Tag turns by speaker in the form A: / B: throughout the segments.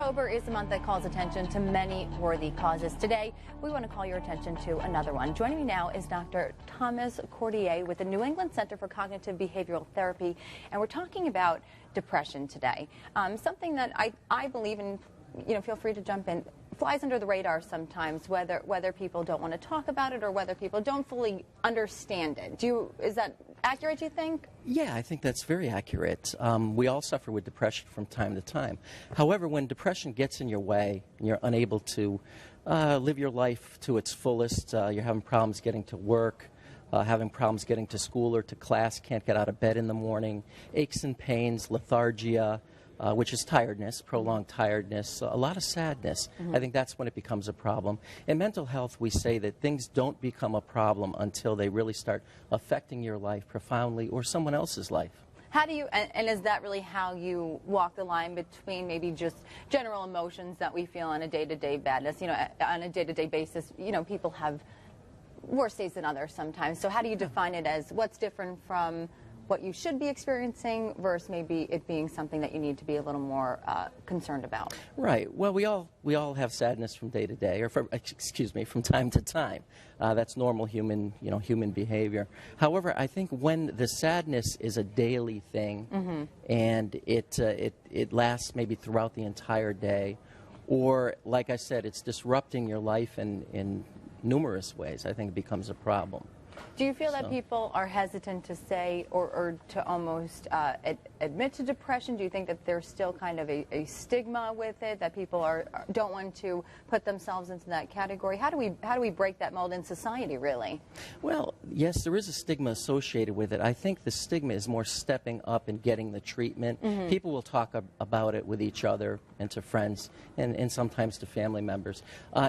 A: October is the month that calls attention to many worthy causes. Today, we want to call your attention to another one. Joining me now is Dr. Thomas Cordier with the New England Center for Cognitive Behavioral Therapy, and we're talking about depression today. Something that I believe in, feel free to jump in, flies under the radar sometimes, whether people don't want to talk about it or whether people don't fully understand it. Is that accurate, do you think?
B: Yeah, I think that's very accurate. We all suffer with depression from time to time. However, when depression gets in your way and you're unable to live your life to its fullest, you're having problems getting to work, having problems getting to school or to class, can't get out of bed in the morning, aches and pains, lethargia, which is tiredness, prolonged tiredness, a lot of sadness. I think that's when it becomes a problem. In mental health, we say that things don't become a problem until they really start affecting your life profoundly or someone else's life.
A: How do you, and is that really how you walk the line between maybe just general emotions that we feel on a day-to-day badness? On a day-to-day basis, people have worse days than others sometimes. So how do you define it as what's different from what you should be experiencing versus maybe it being something that you need to be a little more concerned about? Right.
B: Well, we all have sadness from day to day, or from time to time. That's normal human behavior. However, I think when the sadness is a daily thing, and it lasts maybe throughout the entire day, or like I said, it's disrupting your life in numerous ways, I think it becomes a problem.
A: Do you feel that people are hesitant to say or to almost admit to depression? Do you think that there's still kind of a stigma with it, that people don't want to put themselves into that category? How do we break that mold in society, really?
B: Well, yes, there is a stigma associated with it. I think the stigma is more stepping up and getting the treatment. People will talk about it with each other and to friends and sometimes to family members.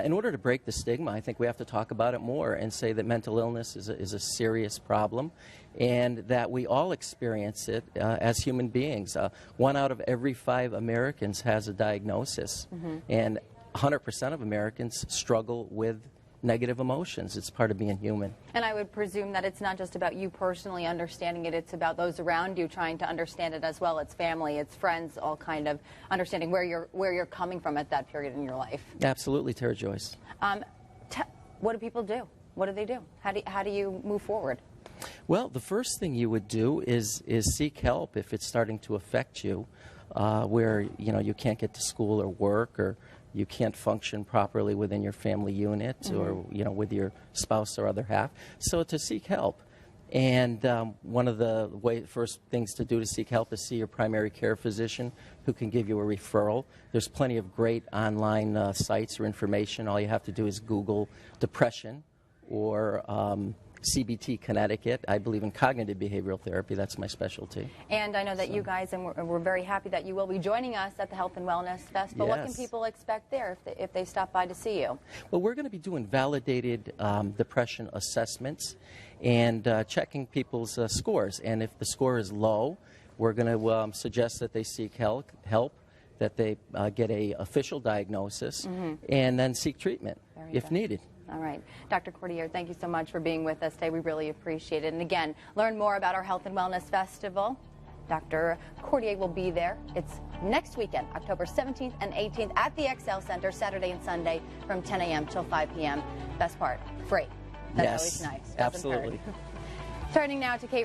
B: In order to break the stigma, I think we have to talk about it more and say that mental illness is a serious problem and that we all experience it as human beings. 1 out of every 5 Americans has a diagnosis, and 100% of Americans struggle with negative emotions. It's part of being human.
A: And I would presume that it's not just about you personally understanding it, it's about those around you trying to understand it as well. It's family, it's friends, all kind of understanding where you're coming from at that period in your life.
B: Absolutely, Tara Joyce.
A: What do people do? What do they do? How do you move forward?
B: Well, the first thing you would do is seek help if it's starting to affect you, where you can't get to school or work, or you can't function properly within your family unit, or with your spouse or other half. So to seek help. And one of the first things to do to seek help is see your primary care physician, who can give you a referral. There's plenty of great online sites or information. All you have to do is Google depression or CBT Connecticut. I believe in cognitive behavioral therapy. That's my specialty. And
A: I know that you guys, and we're very happy that you will be joining us at the Health and Wellness Festival. Yes. What can people expect there if they stop by to see you?
B: Well, we're going to be doing validated depression assessments and checking people's scores. And if the score is low, we're going to suggest that they seek help, that they get an official diagnosis, and then seek treatment if needed.
A: All right. Dr. Cordier, thank you so much for being with us today. We really appreciate it. And again, learn more about our Health and Wellness Festival. Dr. Cordier will be there. It's next weekend, October 17th and 18th at the XL Center, Saturday and Sunday from 10 a.m. till 5 p.m. Best part, free. That's always nice.
B: Absolutely.
A: Turning now to Kate.